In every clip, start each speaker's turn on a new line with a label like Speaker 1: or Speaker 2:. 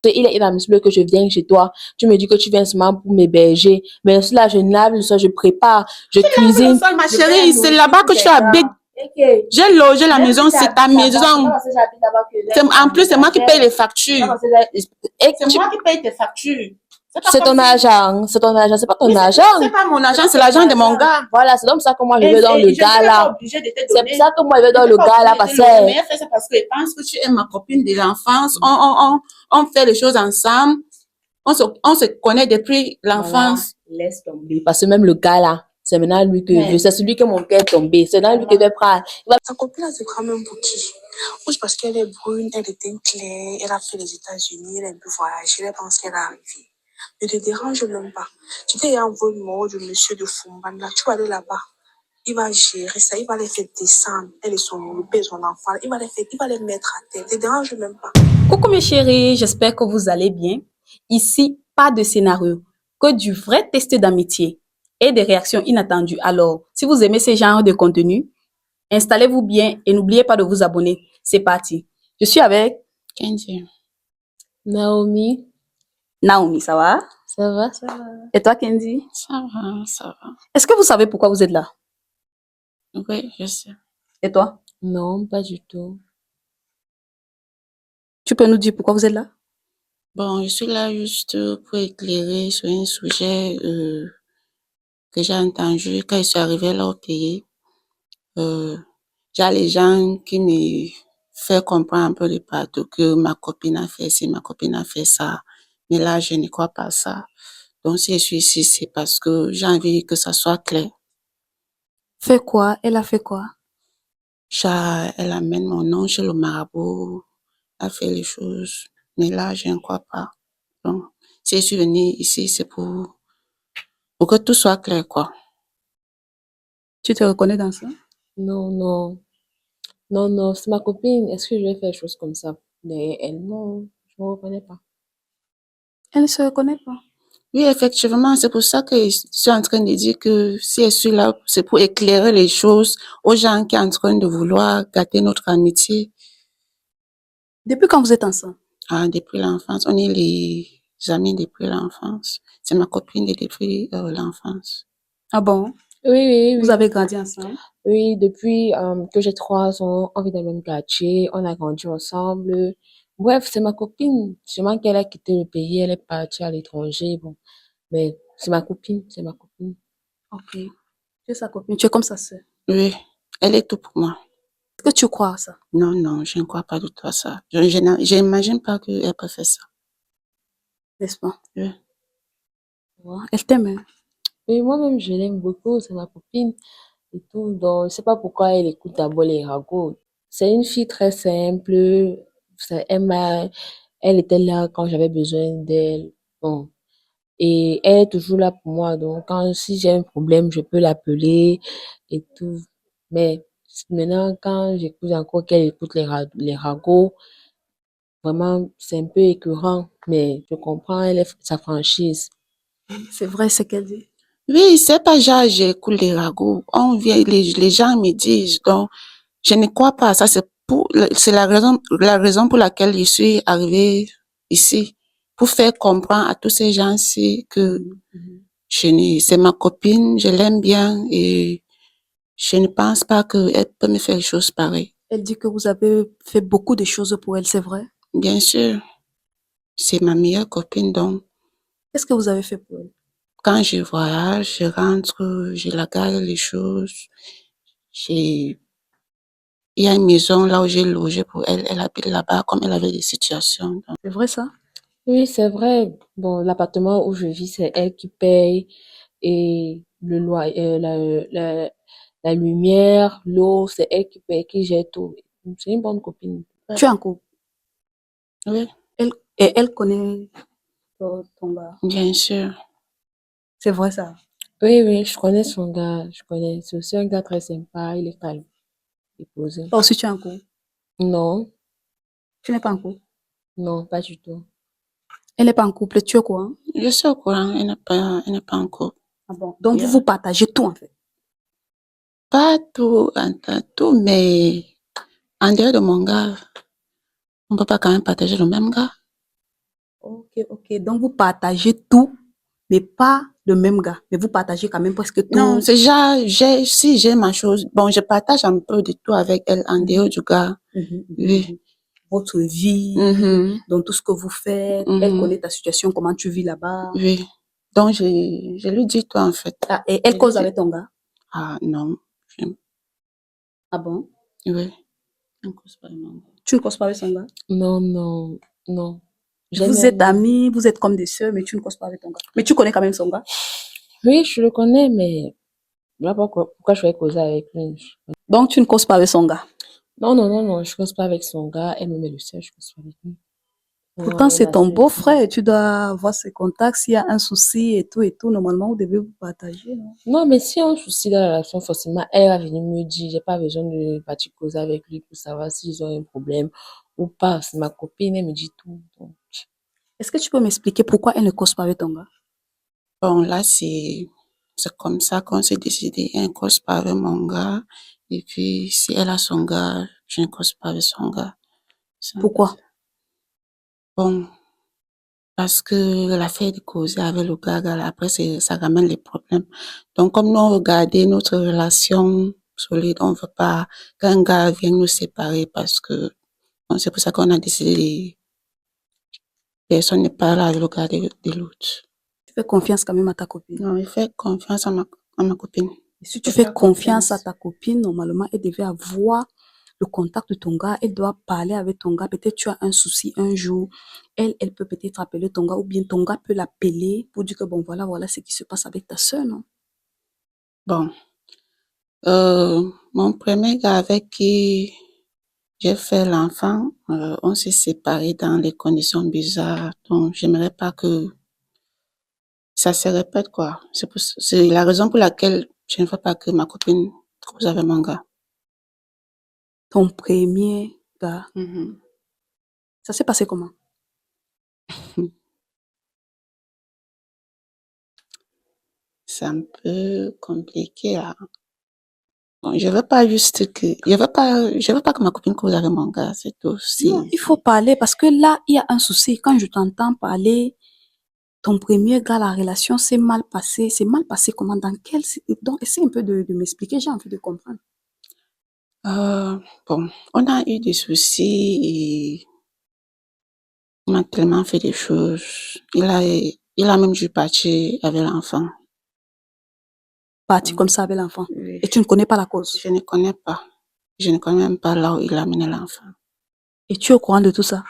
Speaker 1: Il est inadmissible que je vienne chez toi. Tu me dis que tu viens seulement pour m'héberger. Mais là, je lave le sol, je prépare, je cuisine.
Speaker 2: Ma chérie, c'est là-bas que tu habites. J'ai logé la maison, c'est ta maison. En plus, c'est moi qui paye les factures. C'est moi qui paye tes factures.
Speaker 1: C'est ton argent, c'est ton argent, c'est pas ton argent.
Speaker 2: C'est pas mon argent, c'est l'argent de mon gars.
Speaker 1: Voilà, c'est comme ça que moi je vais dans le gars là. C'est pour ça que moi je vais dans le gars là parce que.
Speaker 2: Mais elle fait ça parce qu'elle pense que tu es ma copine de l'enfance. On fait les choses ensemble. On se connaît depuis l'enfance.
Speaker 1: Voilà, laisse tomber. Parce que même le gars là, c'est maintenant lui que je veux. C'est celui que mon cœur est tombé. C'est dans lui que je vais prendre.
Speaker 3: Sa copine, c'est quand même pour qui? Ou c'est parce qu'elle est brune, elle est teint clair, elle a fait les États-Unis, elle a un peu voyagé, elle pense qu'elle est arrivée. Ne te dérange même pas. Tu t'es envoyé le numéro du monsieur de Fumban, là, tu vas aller là-bas. Il va gérer ça, il va les faire descendre. Elle et son père, son enfant, il va les mettre à terre. Ne te dérange même pas.
Speaker 2: Coucou mes chéris, j'espère que vous allez bien. Ici, pas de scénario, que du vrai test d'amitié et des réactions inattendues. Alors, si vous aimez ce genre de contenu, installez-vous bien et n'oubliez pas de vous abonner. C'est parti. Je suis avec
Speaker 4: Kenji.
Speaker 1: Naomi.
Speaker 2: Naomi, ça va?
Speaker 1: Ça va, ça va.
Speaker 2: Et toi, Kenji?
Speaker 4: Ça va, ça va.
Speaker 2: Est-ce que vous savez pourquoi vous êtes là?
Speaker 4: Oui, je sais.
Speaker 2: Et toi?
Speaker 1: Non, pas du tout.
Speaker 2: Tu peux nous dire pourquoi vous êtes là?
Speaker 4: Bon, je suis là juste pour éclairer sur un sujet que j'ai entendu quand je suis arrivée là au pays. J'ai les gens qui me font comprendre un peu de partout que ma copine a fait ci, ma copine a fait ça. Mais là, je ne crois pas ça. Donc, si je suis ici, c'est parce que j'ai envie que ça soit clair.
Speaker 2: Fait quoi? Elle a fait quoi?
Speaker 4: Elle amène mon nom chez le marabout, a fait les choses. Mais là, je ne crois pas. Donc, si je suis venue ici, c'est pour que tout soit clair, quoi.
Speaker 2: Tu te reconnais dans ça?
Speaker 1: Non, non. Non, non, c'est ma copine. Est-ce que je vais faire des choses comme ça? Mais elle, non, je ne me reconnais pas.
Speaker 2: Elle ne se reconnaît pas.
Speaker 4: Oui, effectivement, c'est pour ça que je suis en train de dire que si je suis là, c'est pour éclairer les choses aux gens qui sont en train de vouloir gâter notre amitié.
Speaker 2: Depuis quand vous êtes ensemble?
Speaker 4: Ah, depuis l'enfance. On est les amis depuis l'enfance. C'est ma copine depuis l'enfance.
Speaker 2: Ah bon?
Speaker 1: Oui.
Speaker 2: Vous avez grandi ensemble?
Speaker 1: Oui, depuis que j'ai 3 ans, on vit dans le même quartier, on a grandi ensemble. Bref, c'est ma copine. Seulement qu'elle a quitté le pays, elle est partie à l'étranger. Bon, mais c'est ma copine, c'est ma copine.
Speaker 2: Ok. Tu es sa copine, tu es comme sa sœur.
Speaker 4: Oui, elle est tout pour moi.
Speaker 2: Est-ce que tu crois à ça?
Speaker 4: Non, je ne crois pas du tout à ça. Je n'imagine pas qu'elle peut faire ça.
Speaker 2: N'est-ce pas?
Speaker 4: Oui.
Speaker 2: Ouais, elle t'aime, hein?
Speaker 1: Oui, moi-même, je l'aime beaucoup, c'est ma copine et tout. Donc, je sais pas pourquoi elle écoute d'abord les ragots. C'est une fille très simple. Elle était là quand j'avais besoin d'elle. Bon. Et elle est toujours là pour moi. Donc, si j'ai un problème, je peux l'appeler et tout. Mais maintenant, quand j'écoute encore qu'elle écoute les ragots, vraiment, c'est un peu écœurant. Mais je comprends, elle est sa franchise.
Speaker 2: C'est vrai ce qu'elle dit.
Speaker 4: Oui, c'est pas genre j'écoute les ragots. On vient, les gens me disent. Donc, je ne crois pas à ça. C'est la raison pour laquelle je suis arrivée ici. Pour faire comprendre à tous ces gens-ci que c'est ma copine, je l'aime bien et je ne pense pas qu'elle peut me faire des choses pareilles.
Speaker 2: Elle dit que vous avez fait beaucoup de choses pour elle, c'est vrai?
Speaker 4: Bien sûr, c'est ma meilleure copine, donc
Speaker 2: Qu'est-ce que vous avez fait pour elle?
Speaker 4: quand je voyage, je rentre, je la garde les choses. Il y a une maison là où j'ai logé pour elle. Elle habite là-bas comme elle avait des situations. Donc.
Speaker 2: C'est vrai ça?
Speaker 1: Oui, c'est vrai. Bon, l'appartement où je vis, c'est elle qui paye et le loyer, la lumière, l'eau, c'est elle qui paye, qui gère tout. C'est une bonne copine.
Speaker 2: Tu es en couple?
Speaker 4: Oui,
Speaker 2: Et elle connaît ton gars?
Speaker 4: bien sûr.
Speaker 2: C'est vrai ça?
Speaker 1: Oui, je connais son gars, je connais. C'est aussi un gars très sympa, il est calme et posé.
Speaker 2: Toi aussi tu es en couple?
Speaker 1: Non,
Speaker 2: Tu n'es pas en couple?
Speaker 1: non, pas du tout.
Speaker 2: Elle n'est pas en couple, tu es quoi?
Speaker 4: Je suis au courant, elle n'est pas en couple.
Speaker 2: Ah bon? Donc
Speaker 4: Yeah.
Speaker 2: vous partagez tout en fait?
Speaker 4: Pas tout, tout, mais en dehors de mon gars, on peut pas quand même partager le même gars.
Speaker 2: Ok. Donc, vous partagez tout, mais pas le même gars. Mais vous partagez quand même presque
Speaker 4: Non,
Speaker 2: tout.
Speaker 4: c'est déjà, si j'ai ma chose, bon, je partage un peu de tout avec elle en dehors du gars. Oui.
Speaker 2: Votre vie,
Speaker 4: Mhm.
Speaker 2: dans tout ce que vous faites. Elle
Speaker 4: Mhm.
Speaker 2: connaît ta situation, comment tu vis là-bas.
Speaker 4: Oui. Donc, je lui dis toi, en fait.
Speaker 2: Ah, et elle cause avec ton gars.
Speaker 4: Ah, non.
Speaker 2: Ah bon?
Speaker 4: Oui. On cause pas vraiment.
Speaker 2: Tu ne causes pas avec son gars?
Speaker 1: Non, non, non.
Speaker 2: Vous êtes amis, vous êtes comme des sœurs, mais tu ne causes pas avec ton gars. Mais tu connais quand même son gars.
Speaker 1: Oui, je le connais, mais là, pourquoi je vais causer avec lui?
Speaker 2: Donc, tu ne causes pas avec son gars.
Speaker 1: Non, je cause pas avec son gars. Elle me met le seul, je cause pas avec lui.
Speaker 2: Pourtant, c'est ton beau-frère et tu dois avoir ses contacts. S'il y a un souci et tout, normalement, vous devez vous partager. Non?
Speaker 1: Non, mais si on a un souci dans la relation, forcément, elle va venir me dire, j'ai pas besoin de partir causer avec lui pour savoir s'ils ont un problème ou pas. C'est ma copine, elle me dit tout. Donc.
Speaker 2: Est-ce que tu peux m'expliquer pourquoi elle ne cause pas avec ton gars?
Speaker 4: Bon, là, c'est comme ça qu'on s'est décidé. Elle ne cause pas avec mon gars. Et puis, si elle a son gars, je ne cause pas avec son gars.
Speaker 2: Pourquoi?
Speaker 4: Bon, parce que l'affaire de causer avec le gars, là, après, ça ramène les problèmes. Donc, comme nous, on veut garder notre relation solide, on veut pas qu'un gars vienne nous séparer parce que, bon, c'est pour ça qu'on a décidé, personne ne parle avec le gars de l'autre.
Speaker 2: Tu fais confiance quand même à ta copine.
Speaker 4: Non, il fait confiance à ma copine.
Speaker 2: Et si tu fais confiance à ta copine, normalement, elle devait avoir le contact de ton gars. Elle doit parler avec ton gars. Peut-être tu as un souci un jour. Elle peut peut-être appeler ton gars ou bien ton gars peut l'appeler pour dire que bon, voilà ce qui se passe avec ta soeur, non?
Speaker 4: Bon, mon premier gars avec qui j'ai fait l'enfant, on s'est séparés dans des conditions bizarres. Donc, j'aimerais pas que ça se répète, quoi. C'est la raison pour laquelle je ne veux pas que ma copine cause avec mon gars.
Speaker 2: Ton premier gars,
Speaker 4: Mhm.
Speaker 2: ça s'est passé comment?
Speaker 4: C'est un peu compliqué, là. Bon, je veux pas que ma copine cause avec mon gars, c'est tout.
Speaker 2: Non, il faut parler parce que là, il y a un souci. Quand je t'entends parler, ton premier gars, la relation s'est mal passée. C'est mal passé comment? Donc, essaie un peu de m'expliquer. J'ai envie de comprendre.
Speaker 4: Bon, on a eu des soucis et on a tellement fait des choses. Il a même dû partir avec l'enfant.
Speaker 2: Parti comme ça avec l'enfant.
Speaker 4: Oui.
Speaker 2: Et tu ne connais pas la cause.
Speaker 4: Je ne connais pas. Je ne connais même pas là où il a amené l'enfant.
Speaker 2: Et tu es au courant de tout ça.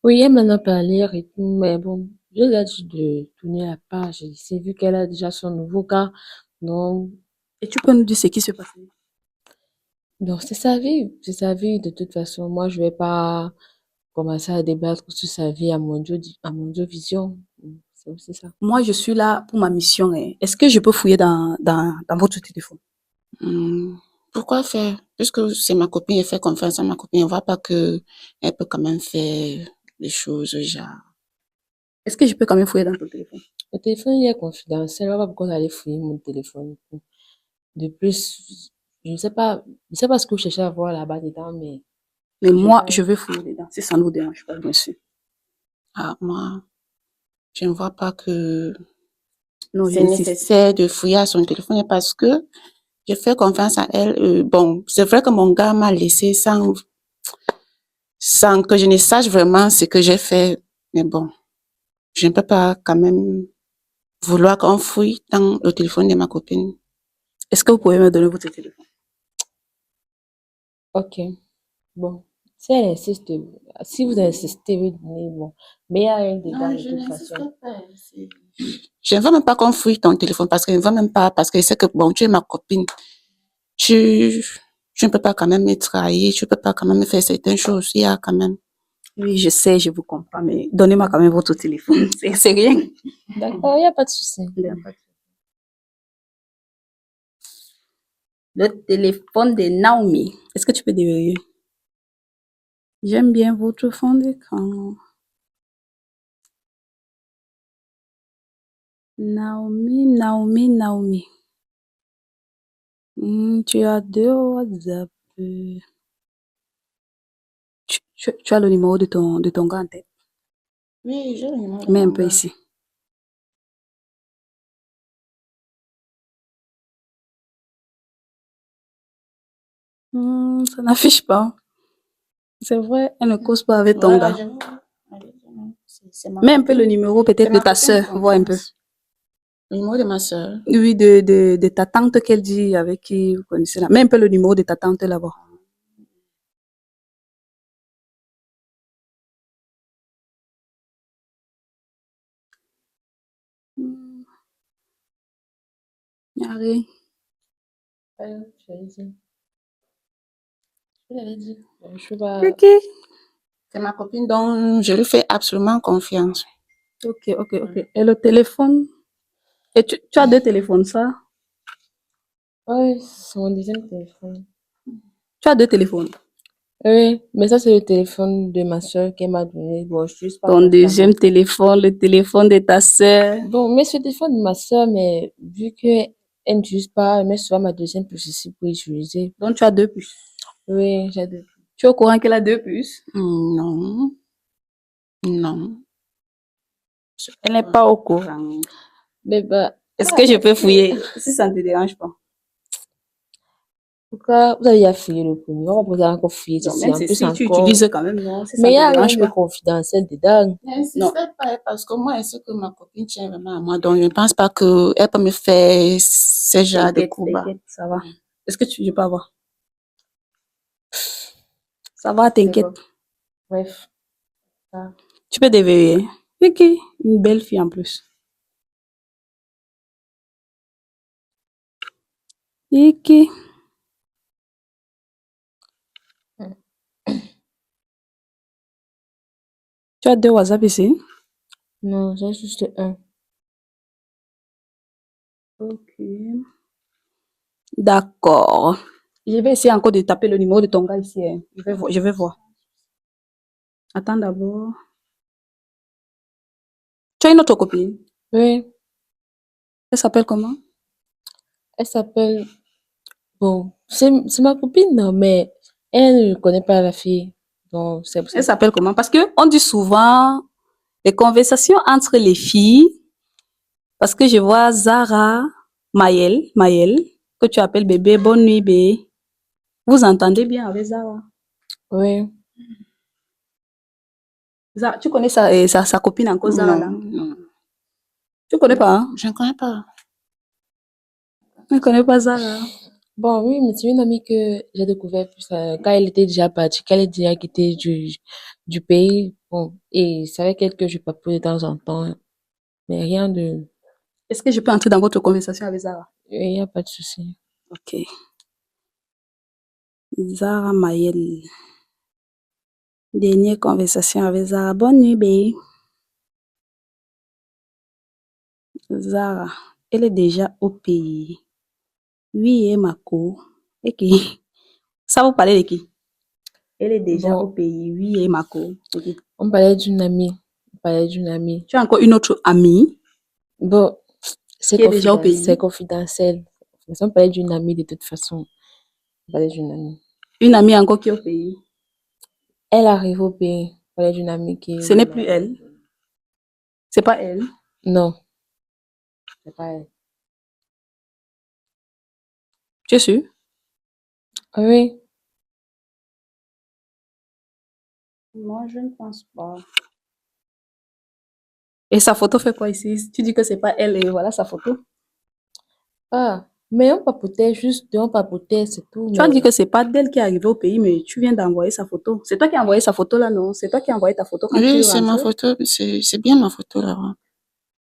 Speaker 1: Oui, elle m'en a parlé et tout, mais bon, je lui ai dit de tourner la page. C'est vu qu'elle a déjà son nouveau gars. Non,
Speaker 2: Et tu peux nous dire ce qui se passe.
Speaker 1: donc c'est sa vie de toute façon. Moi, je vais pas commencer à débattre sur sa vie à mon Dieu vision. C'est aussi ça.
Speaker 2: Moi, je suis là pour ma mission. Hein. Est-ce que je peux fouiller dans votre téléphone?
Speaker 4: Pourquoi faire? Puisque c'est ma copine, elle fait confiance à ma copine, on voit pas que elle peut quand même faire des choses, genre.
Speaker 2: Est-ce que je peux quand même fouiller dans ton téléphone?
Speaker 1: Le téléphone, il est confidentiel. On va pas pourquoi aller fouiller mon téléphone. De plus, je sais pas ce que vous cherchez à voir là-bas dedans, mais
Speaker 2: Mais moi,
Speaker 1: pas.
Speaker 2: je vais fouiller dedans. Si ça ne vous dérange pas, bien sûr.
Speaker 4: Ah, moi, je ne vois pas que
Speaker 2: Non,
Speaker 4: c'est nécessaire de fouiller à son téléphone parce que je fais confiance à elle. Bon, c'est vrai que mon gars m'a laissé sans que je ne sache vraiment ce que j'ai fait. Mais bon, je ne peux pas quand même vouloir qu'on fouille dans le téléphone de ma copine.
Speaker 2: Est-ce que vous pouvez me donner votre téléphone?
Speaker 1: Ok. Bon. Si elle insiste, si vous insistez, vous donnez, bon. Mais il y a elle dedans de toute façon.
Speaker 4: Je ne veux même pas qu'on fouille ton téléphone parce que je ne veux même pas, parce que je sais que bon, tu es ma copine. Tu ne peux pas quand même me trahir, tu ne peux pas quand même me faire certaines choses. Il y a quand même.
Speaker 2: Oui, je sais, je vous comprends, mais donnez-moi quand même votre téléphone. C'est rien.
Speaker 1: D'accord, il n'y a pas de souci.
Speaker 2: Le téléphone de Naomi. Est-ce que tu peux déverrouiller? J'aime bien votre fond d'écran. Naomi. Tu as deux WhatsApp. Tu as le numéro de ton gars en tête?
Speaker 4: Oui, j'ai le numéro de
Speaker 2: Mets un
Speaker 4: mon
Speaker 2: peu
Speaker 4: gars.
Speaker 2: ici. Ça n'affiche pas. C'est vrai, elle ne cause pas avec ton
Speaker 4: Voilà,
Speaker 2: gars.
Speaker 4: je vois. Allez, c'est ma
Speaker 2: Mets un peu le
Speaker 4: copine.
Speaker 2: numéro
Speaker 4: C'est
Speaker 2: peut-être de
Speaker 4: ma
Speaker 2: ta
Speaker 4: copine de
Speaker 2: sœur, vois un peu.
Speaker 4: confiance. Le numéro de ma soeur.
Speaker 2: Oui, de ta tante qu'elle dit avec qui vous connaissez là. Mets un peu le numéro de ta tante là-bas. Hmm, y a rien.
Speaker 1: Je l'avais dit. Je l'avais dit. Je peux pas.
Speaker 2: Ok,
Speaker 4: C'est ma copine dont je lui fais absolument confiance.
Speaker 2: ok. Et le téléphone? Et tu as deux téléphones, ça?
Speaker 1: Ouais, c'est mon deuxième téléphone.
Speaker 2: Tu as deux téléphones.
Speaker 1: Oui, mais ça, c'est le téléphone de ma soeur qu'elle m'a donné. Bon, je n'utilise pas
Speaker 2: Ton deuxième
Speaker 1: constamment.
Speaker 2: téléphone, le téléphone de ta sœur.
Speaker 1: Bon, mais ce téléphone de ma soeur, mais vu qu'elle n'utilise pas, elle met souvent ma deuxième puce ici pour utiliser.
Speaker 2: Donc tu as deux puces.
Speaker 1: Oui, j'ai deux.
Speaker 2: Tu es au courant qu'elle a deux puces?
Speaker 4: Non, non.
Speaker 2: Elle n'est pas au courant.
Speaker 1: Mais bah,
Speaker 2: Est-ce que je peux fouiller? Si ça ne te dérange pas.
Speaker 1: pourquoi vous avez déjà fouillé le premier? On va poser encore fouiller
Speaker 2: Non,
Speaker 1: ceci.
Speaker 2: même
Speaker 1: En plus,
Speaker 2: si tu
Speaker 1: encore.
Speaker 2: utilises quand même, non, si ça
Speaker 1: Mais
Speaker 2: ne
Speaker 1: il n'y
Speaker 2: te
Speaker 1: a rien
Speaker 2: dérange
Speaker 1: de
Speaker 2: pas.
Speaker 1: confidentiel dedans.
Speaker 4: N'insistez
Speaker 2: Non.
Speaker 4: pas, parce que moi, je sais que ma copine tient vraiment à moi, donc je ne pense pas qu'elle peut me faire ce genre de coups bas.
Speaker 2: T'inquiète, ça va. Est-ce que je peux avoir? Ça va, t'inquiète.
Speaker 1: Bon. Bref. Ça.
Speaker 2: Tu peux déverrouiller. Ok, une belle fille en plus. Ok. Tu as deux WhatsApp ici?
Speaker 1: Non, j'ai juste un.
Speaker 2: Ok. D'accord. Je vais essayer encore de taper le numéro de ton gars ici, hein. Je vais voir. Attends d'abord. Tu as une autre copine?
Speaker 1: Oui,
Speaker 2: Elle s'appelle comment?
Speaker 1: elle s'appelle. Bon, c'est ma copine, non, mais elle ne connaît pas la fille. Donc, c'est pour ça.
Speaker 2: Elle s'appelle comment? Parce que on dit souvent les conversations entre les filles, parce que je vois Zara, Maëlle, que tu appelles bébé, bonne nuit, bébé. Vous entendez bien avec Zara?
Speaker 1: Oui.
Speaker 2: Tu connais sa copine encore, Zara, là?
Speaker 4: Non, non.
Speaker 2: Tu connais pas, hein?
Speaker 4: Je ne connais pas.
Speaker 2: Tu ne connais pas Zara?
Speaker 1: Bon, oui, mais c'est une amie que j'ai découvert plus quand elle était déjà partie, qu'elle est déjà quittée du pays. Bon, et c'est avec elle que je papote de temps en temps. Mais rien de.
Speaker 2: Est-ce que je peux entrer dans votre conversation avec Zara?
Speaker 1: Il n'y a pas de souci.
Speaker 2: Ok. Zara Maëlle. Dernière conversation avec Zara. Bonne nuit, bébé. Zara, elle est déjà au pays. Oui, et Mako. Ok. Ça vous parlez de qui? Elle est déjà au
Speaker 1: Bon,
Speaker 2: pays. Oui, et Mako. Ok.
Speaker 1: on parlait d'une amie. On parlait d'une amie.
Speaker 2: Tu as encore une autre amie
Speaker 1: Bon,
Speaker 2: qui est déjà au
Speaker 1: c'est
Speaker 2: pays.
Speaker 1: confidentiel. Mais on parlait d'une amie de toute façon. On parlait d'une amie.
Speaker 2: Une amie encore qui est au pays.
Speaker 1: Elle arrive au pays. On parlait d'une amie qui
Speaker 2: Ce n'est plus elle. C'est pas elle.
Speaker 1: Non, c'est pas elle.
Speaker 2: Tu es sûr?
Speaker 1: Ah oui,
Speaker 2: Moi, je ne pense pas. Et sa photo fait quoi ici? Tu dis que c'est pas elle et voilà sa photo.
Speaker 1: ah, mais on papotait, c'est tout,
Speaker 2: Tu as dit
Speaker 1: mais
Speaker 2: que c'est pas d'elle qui est arrivée au pays, mais tu viens d'envoyer sa photo. C'est toi qui as envoyé sa photo là, non? C'est toi qui as envoyé ta photo quand tu
Speaker 4: Oui,
Speaker 2: es
Speaker 4: c'est ma
Speaker 2: rentré?
Speaker 4: photo. C'est bien ma photo là-bas.